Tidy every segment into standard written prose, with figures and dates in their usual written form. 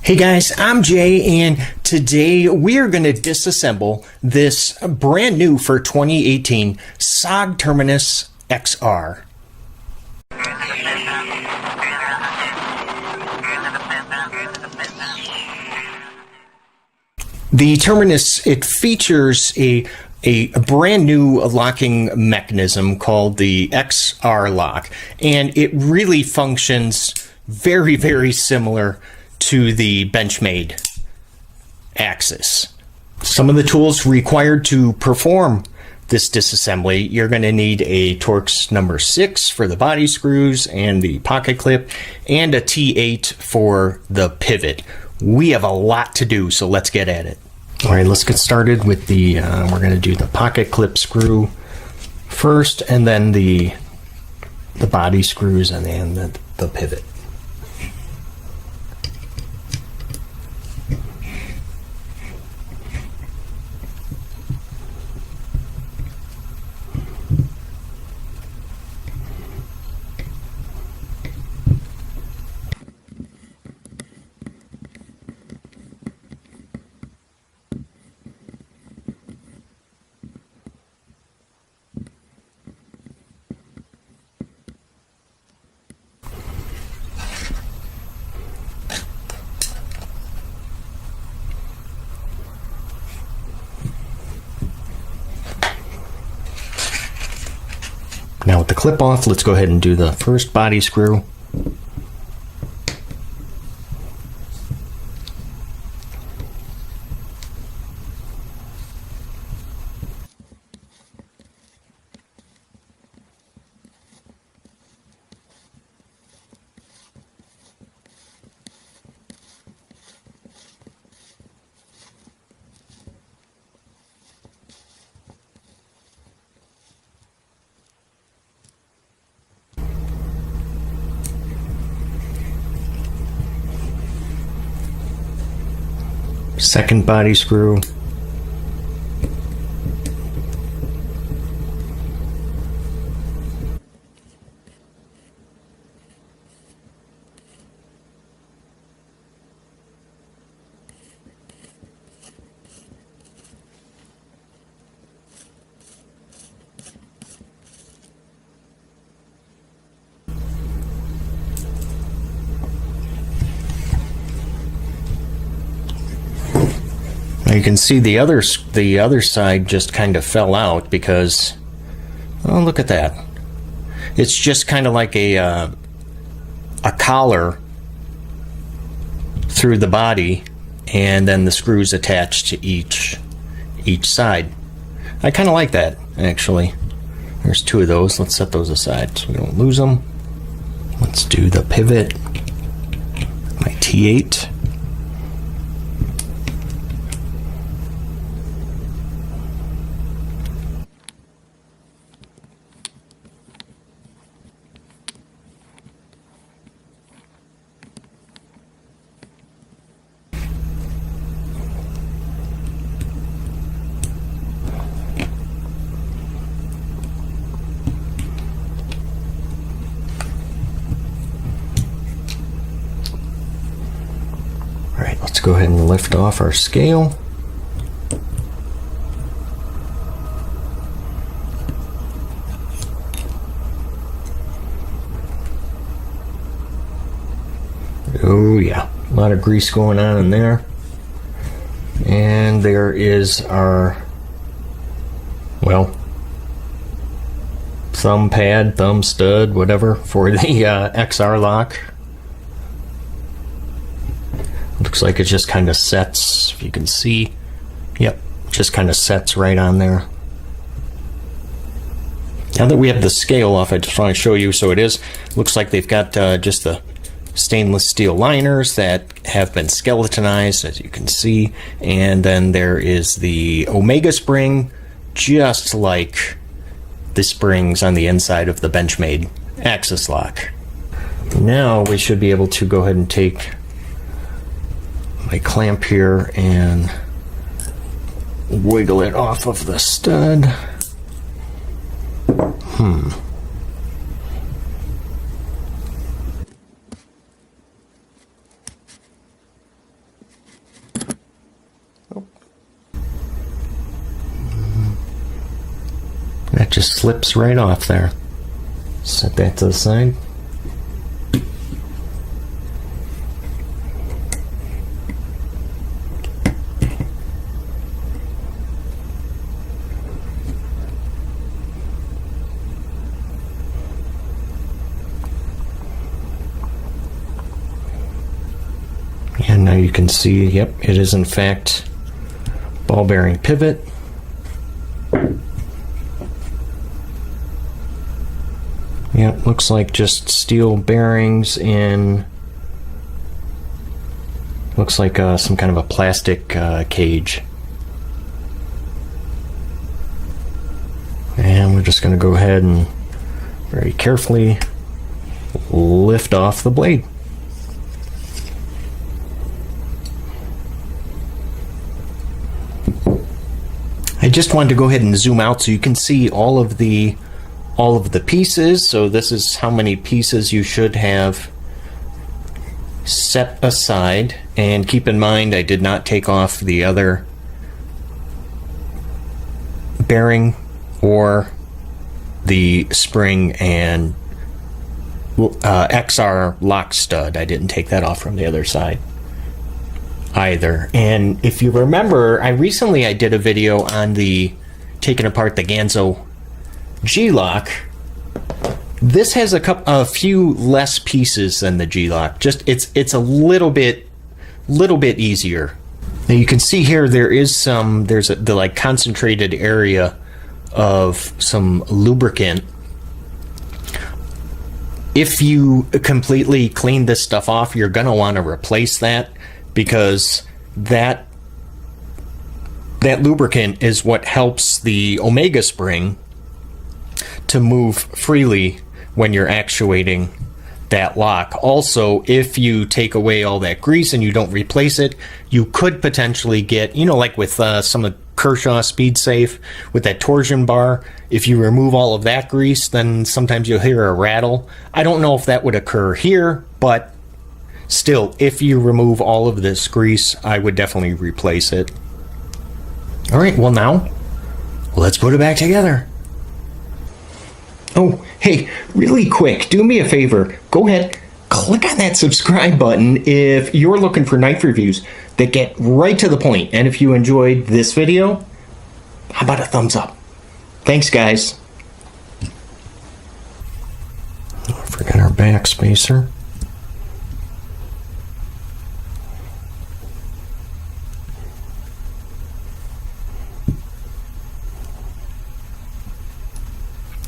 Hey guys, I'm Jay, and today we are going to disassemble this brand new for 2018 SOG Terminus XR. The Terminus, it features a brand new locking mechanism called the XR lock, and it really functions very, very similar to the Benchmade AXIS. Some of the tools required to perform this disassembly: you're going to need a Torx number 6 for the body screws and the pocket clip, and a T8 for the pivot. We have a lot to do, so let's get at it. All right, let's get started with the, we're going to do the pocket clip screw first, and then the body screws, and then the pivot. Now with the clip off, let's go ahead and do the first body screw. Second body screw. Now you can see the other side just kind of fell out because, oh, look at that. It's just kind of like a collar through the body, and then the screws attached to each side. I kind of like that, actually. There's 2 of those. Let's set those aside so we don't lose them. Let's do the pivot. My T8. Let's go ahead and lift off our scale. Oh yeah, a lot of grease going on in there. And there is our, well, thumb pad, thumb stud, whatever, for the XR lock. Looks like it just kind of sets, if you can see. Yep, just kind of sets right on there. Now that we have the scale off, I just want to show you. So it is, looks like they've got just the stainless steel liners that have been skeletonized, as you can see. And then there is the Omega spring, just like the springs on the inside of the Benchmade AXIS lock. Now we should be able to go ahead and take my clamp here and wiggle it off of the stud. just slips right off there. Set that to the side. And now you can see, yep, it is in fact ball bearing pivot. Yep, looks like just steel bearings in, looks like some kind of a plastic cage. And we're just going to go ahead and very carefully lift off the blade. I just wanted to go ahead and zoom out so you can see all of the pieces. So this is how many pieces you should have set aside. And keep in mind, I did not take off the other bearing or the spring and XR lock stud. I didn't take that off from the other side either. And if you remember, I did a video on the taking apart the Ganzo G-Lock. This has a few less pieces than the G-Lock. Just it's a little bit easier. Now you can see here there's the like concentrated area of some lubricant. If you completely clean this stuff off, you're gonna want to replace that, because that lubricant is what helps the Omega spring to move freely when you're actuating that lock. Also, if you take away all that grease and you don't replace it, you could potentially get, like with some of Kershaw Speed Safe with that torsion bar, if you remove all of that grease, then sometimes you'll hear a rattle. I don't know if that would occur here, but still, if you remove all of this grease, I would definitely replace it. All right, well now, let's put it back together. Oh, hey, really quick, do me a favor. Go ahead, click on that subscribe button if you're looking for knife reviews that get right to the point. And if you enjoyed this video, how about a thumbs up? Thanks, guys. Oh, I forgot our back spacer.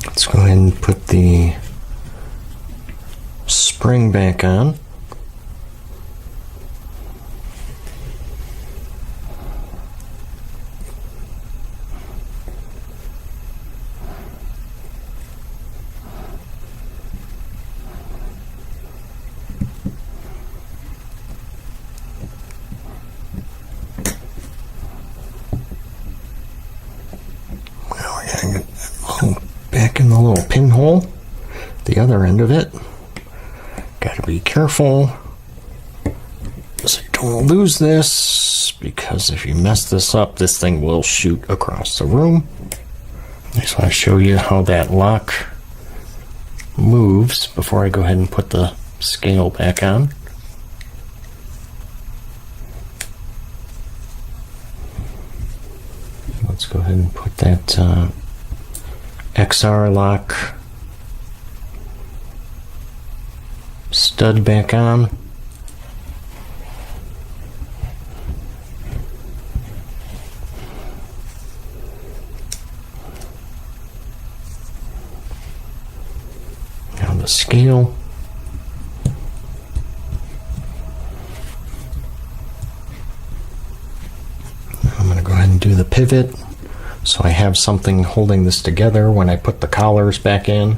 Let's go ahead and put the spring back on. Well, we're gonna get back in the little pinhole, the other end of it. Gotta be careful so you don't lose this, because if you mess this up, this thing will shoot across the room. I just want to show you how that lock moves before I go ahead and put the scale back on. Let's go ahead and put that XR lock stud back on. Now the scale. I'm going to go ahead and do the pivot, so I have something holding this together when I put the collars back in.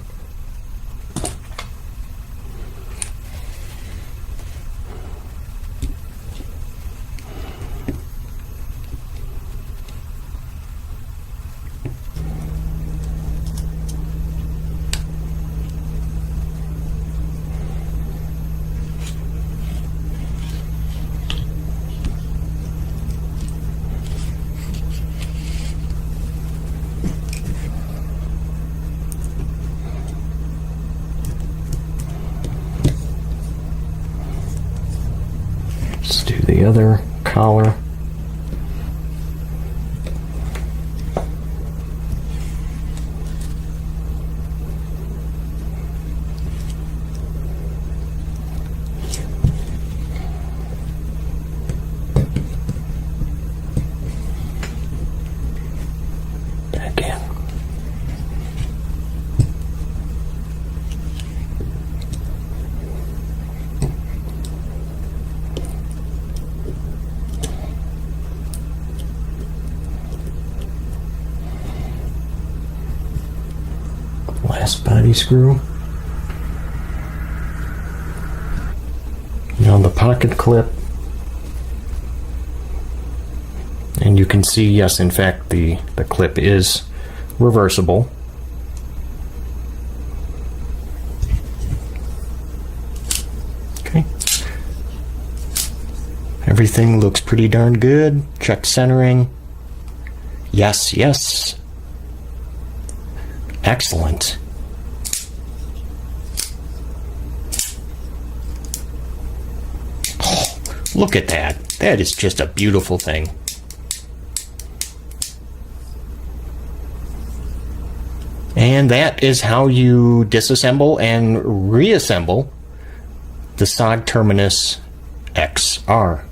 Let's do the other collar. Back in. Last body screw. Now the pocket clip. And you can see, yes, in fact, the clip is reversible. Okay. Everything looks pretty darn good. Check centering. Yes, yes. Excellent. Oh, look at that. That is just a beautiful thing. And that is how you disassemble and reassemble the SOG Terminus XR.